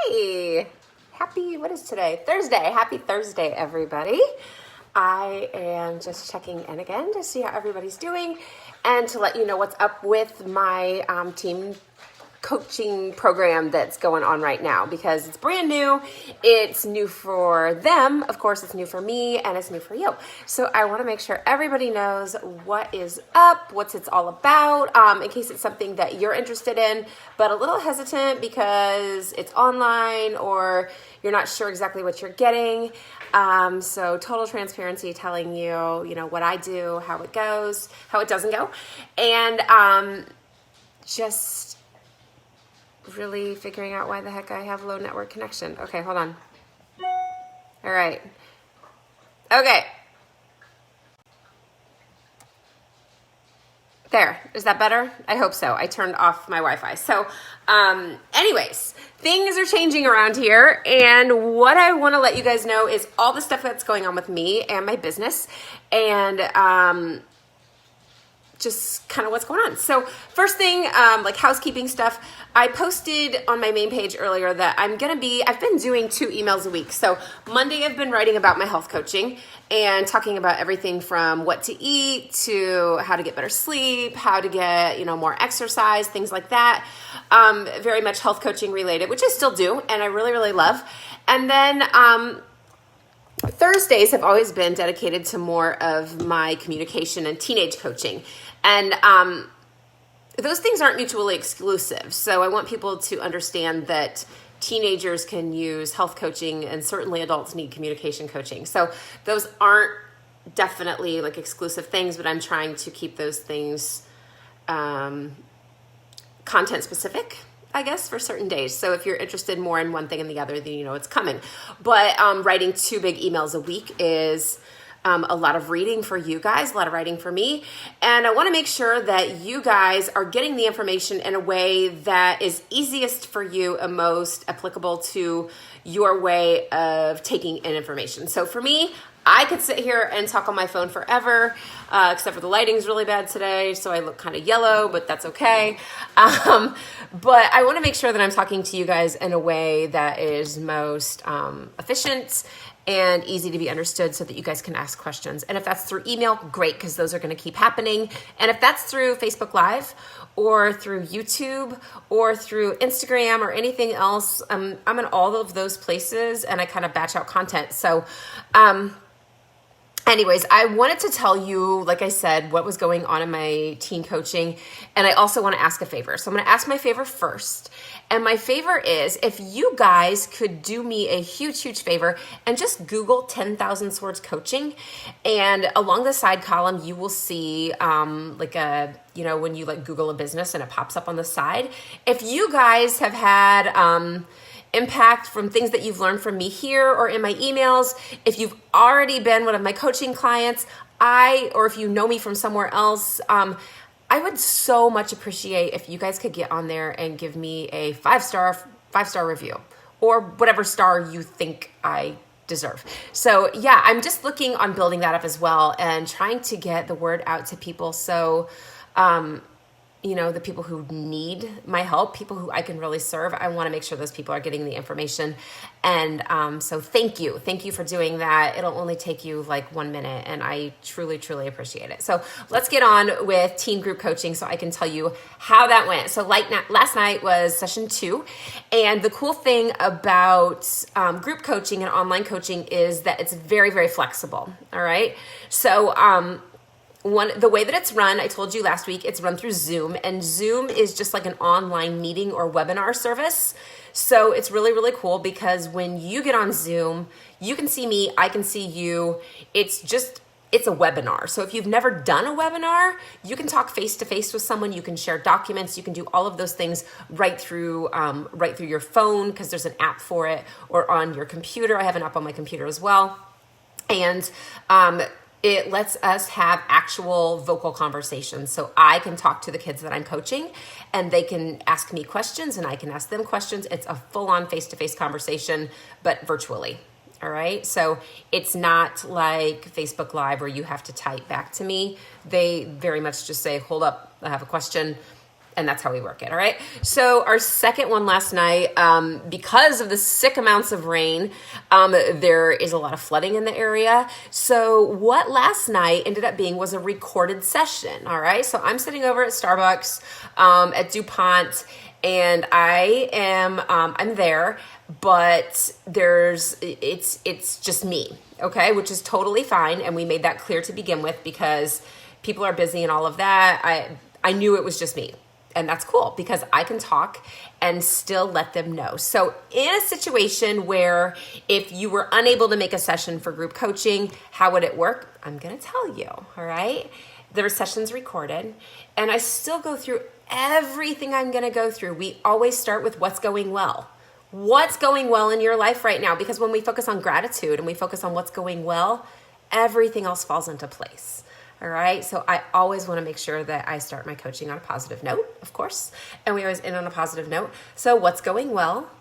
Hey, what is today? Thursday. Happy Thursday, everybody. I am just checking in again to see how everybody's doing and to let you know what's up with my team coaching program that's going on right now because it's brand new. It's new for them. Of course, it's new for me and it's new for you. So I want to make sure everybody knows what is up, what's it's all about, in case it's something that you're interested in, but a little hesitant because it's online or you're not sure exactly what you're getting. So total transparency, telling you, what I do, how it goes, how it doesn't go, and just really figuring out why the heck I have low network connection. Okay, hold on. All right. Okay. There. Is that better? I hope so. I turned off my Wi-Fi. So, anyways, things are changing around here. And what I want to let you guys know is all the stuff that's going on with me and my business. And, just kind of what's going on. So first thing, like housekeeping stuff, I posted on my main page earlier that I've been doing 2 emails a week. So Monday I've been writing about my health coaching and talking about everything from what to eat to how to get better sleep, how to get, more exercise, things like that. Very much health coaching related, which I still do and I really, really love. And then, Thursdays have always been dedicated to more of my communication and teenage coaching. And those things aren't mutually exclusive. So I want people to understand that teenagers can use health coaching and certainly adults need communication coaching. So those aren't definitely like exclusive things, but I'm trying to keep those things content specific, I guess, for certain days. So if you're interested more in one thing and the other, then you know it's coming. But writing 2 big emails a week is a lot of reading for you guys, a lot of writing for me. And I want to make sure that you guys are getting the information in a way that is easiest for you and most applicable to your way of taking in information. So for me, I could sit here and talk on my phone forever, except for the lighting's really bad today, so I look kind of yellow, but that's okay. But I want to make sure that I'm talking to you guys in a way that is most efficient and easy to be understood so that you guys can ask questions. And if that's through email, great, because those are going to keep happening. And if that's through Facebook Live or through YouTube or through Instagram or anything else, I'm in all of those places and I kind of batch out content. So, anyways, I wanted to tell you, like I said, what was going on in my teen coaching. And I also want to ask a favor. So I'm going to ask my favor first. And my favor is if you guys could do me a huge, huge favor and just Google 10,000 Swords Coaching. And along the side column, you will see when you like Google a business and it pops up on the side. If you guys have had impact from things that you've learned from me here or in my emails, if you've already been one of my coaching clients, or if you know me from somewhere else, I would so much appreciate if you guys could get on there and give me a 5-star review or whatever star you think I deserve. So yeah, I'm just looking on building that up as well and trying to get the word out to people. So, the people who need my help, people who I can really serve, I want to make sure those people are getting the information. And so thank you. Thank you for doing that. It'll only take you like 1 minute and I truly, truly appreciate it. So let's get on with teen group coaching so I can tell you how that went. So last night was session 2. And the cool thing about group coaching and online coaching is that it's very, very flexible. All right. So, the way that it's run, I told you last week, it's run through Zoom, and Zoom is just like an online meeting or webinar service. So it's really, really cool because when you get on Zoom, you can see me, I can see you. It's a webinar. So if you've never done a webinar, you can talk face to face with someone. You can share documents. You can do all of those things right through your phone because there's an app for it, or on your computer. I have an app on my computer as well. And, it lets us have actual vocal conversations. So I can talk to the kids that I'm coaching and they can ask me questions and I can ask them questions. It's a full-on face-to-face conversation, but virtually. All right. So it's not like Facebook Live where you have to type back to me. They very much just say, hold up, I have a question. And that's how we work it, all right? So our second one last night, because of the sick amounts of rain, there is a lot of flooding in the area. So what last night ended up being was a recorded session, all right? So I'm sitting over at Starbucks at DuPont, and I'm there, but it's just me, okay? Which is totally fine, and we made that clear to begin with because people are busy and all of that. I knew it was just me. And that's cool because I can talk and still let them know. So in a situation where if you were unable to make a session for group coaching, how would it work? I'm going to tell you, all right? There are sessions recorded, and I still go through everything I'm going to go through. We always start with what's going well. What's going well in your life right now? Because when we focus on gratitude and we focus on what's going well, everything else falls into place. All right. So I always want to make sure that I start my coaching on a positive note, of course. And we always end on a positive note. So what's going well?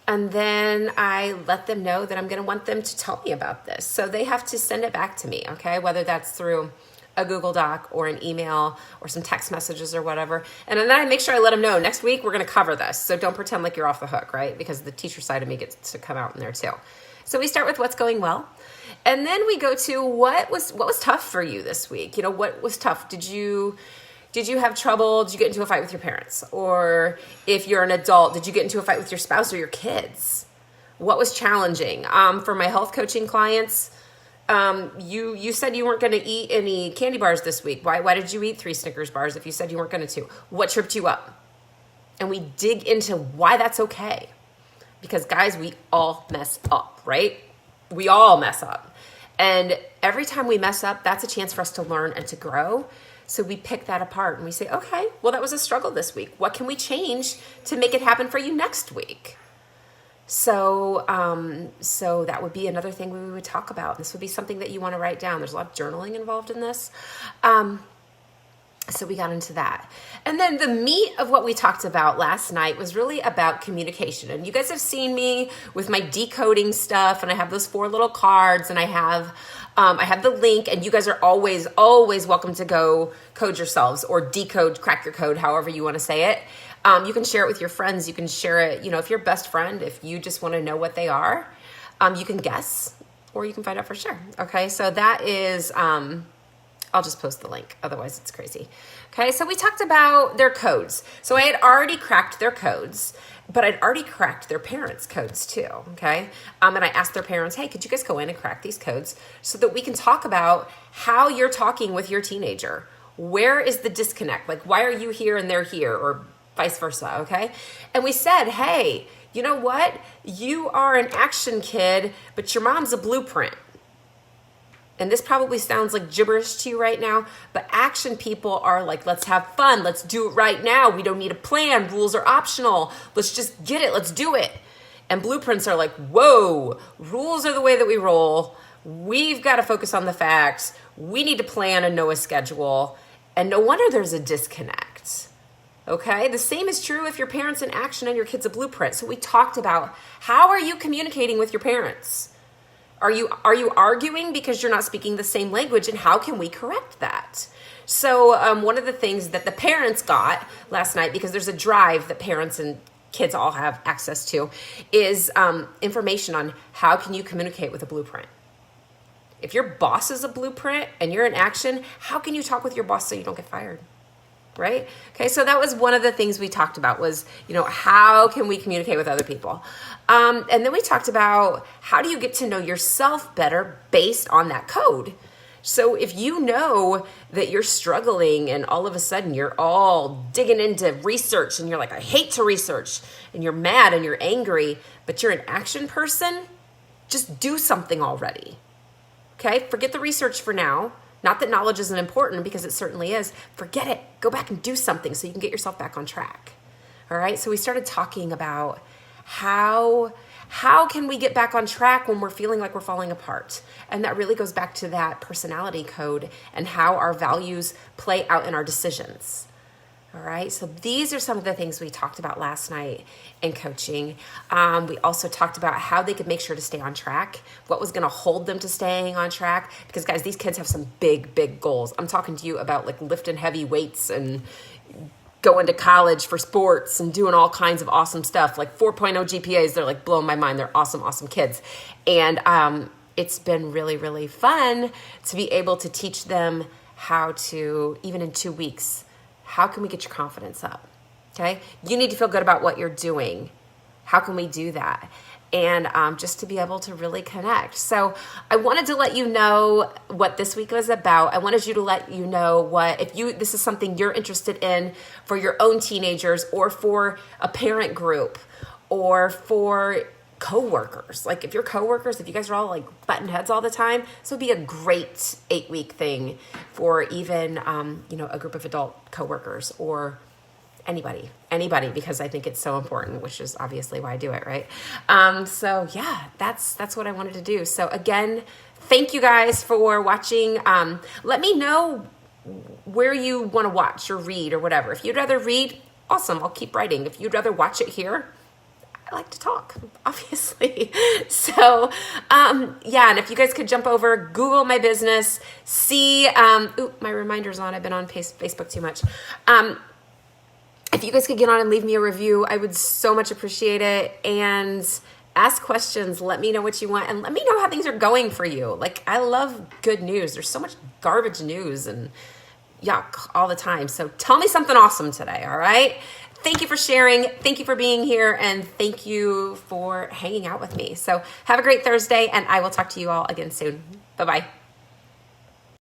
And then I let them know that I'm going to want them to tell me about this. So they have to send it back to me. Okay. Whether that's through a Google Doc or an email or some text messages or whatever. And then I make sure I let them know next week we're going to cover this. So don't pretend like you're off the hook, right? Because the teacher side of me gets to come out in there too. So we start with what's going well. And then we go to what was tough for you this week? You know, what was tough? Did you have trouble? Did you get into a fight with your parents? Or if you're an adult, did you get into a fight with your spouse or your kids? What was challenging? For my health coaching clients, you said you weren't going to eat any candy bars this week. Why did you eat 3 Snickers bars if you said you weren't going to? What tripped you up? And we dig into why that's okay. Because guys, we all mess up, right? We all mess up. And every time we mess up, that's a chance for us to learn and to grow. So we pick that apart and we say, okay, well, that was a struggle this week. What can we change to make it happen for you next week? So that would be another thing we would talk about. This would be something that you want to write down. There's a lot of journaling involved in this. So we got into that. And then the meat of what we talked about last night was really about communication. And you guys have seen me with my decoding stuff, and I have those 4 little cards, and I have the link, and you guys are always welcome to go code yourselves or decode, crack your code, however you want to say it. You can share it with your friends. You can share it, if your best friend, if you just want to know what they are, you can guess, or you can find out for sure. Okay, so that is... I'll just post the link. Otherwise, it's crazy. Okay, so we talked about their codes. So I had already cracked their codes, but I'd already cracked their parents' codes too, okay? And I asked their parents, hey, could you guys go in and crack these codes so that we can talk about how you're talking with your teenager? Where is the disconnect? Like, why are you here and they're here, or vice versa, okay? And we said, hey, you know what? You are an action kid, but your mom's a blueprint. And this probably sounds like gibberish to you right now, but action people are like, let's have fun. Let's do it right now. We don't need a plan. Rules are optional. Let's just get it. Let's do it. And blueprints are like, whoa, rules are the way that we roll. We've got to focus on the facts. We need to plan and know a schedule. And no wonder there's a disconnect. Okay? The same is true if your parents in action and your kid's a blueprint. So we talked about, how are you communicating with your parents? Are you arguing because you're not speaking the same language, and how can we correct that? So one of the things that the parents got last night, because there's a drive that parents and kids all have access to, is information on how can you communicate with a blueprint. If your boss is a blueprint and you're in action, how can you talk with your boss so you don't get fired? Right? Okay, so that was one of the things we talked about was, how can we communicate with other people? And then we talked about how do you get to know yourself better based on that code? So if you know that you're struggling and all of a sudden you're all digging into research and you're like, I hate to research, and you're mad and you're angry, but you're an action person, just do something already. Okay, forget the research for now. Not that knowledge isn't important, because it certainly is. Forget it. Go back and do something so you can get yourself back on track. All right. So we started talking about how can we get back on track when we're feeling like we're falling apart? And that really goes back to that personality code and how our values play out in our decisions. All right. So these are some of the things we talked about last night in coaching. We also talked about how they could make sure to stay on track, what was going to hold them to staying on track. Because guys, these kids have some big, big goals. I'm talking to you about like lifting heavy weights and going to college for sports and doing all kinds of awesome stuff, like 4.0 GPAs. They're like blowing my mind. They're awesome, awesome kids. And it's been really, really fun to be able to teach them how to, even in 2 weeks, how can we get your confidence up? Okay. You need to feel good about what you're doing. How can we do that? And just to be able to really connect. So I wanted to let you know what this week was about. I wanted you to let you know what, if this is something you're interested in for your own teenagers or for a parent group or for coworkers. Like if you're coworkers, if you guys are all like button heads all the time, this would be a great 8-week thing for even, a group of adult coworkers or anybody, because I think it's so important, which is obviously why I do it, right? So yeah, that's what I wanted to do. So again, thank you guys for watching. Let me know where you want to watch or read or whatever. If you'd rather read, awesome, I'll keep writing. If you'd rather watch it here, I like to talk, obviously. So, and if you guys could jump over, Google my business, see, my reminder's on. I've been on Facebook too much. If you guys could get on and leave me a review, I would so much appreciate it. And ask questions. Let me know what you want. And let me know how things are going for you. Like, I love good news. There's so much garbage news and yuck all the time. So tell me something awesome today, all right? Thank you for sharing. Thank you for being here. And thank you for hanging out with me. So have a great Thursday. And I will talk to you all again soon. Bye-bye.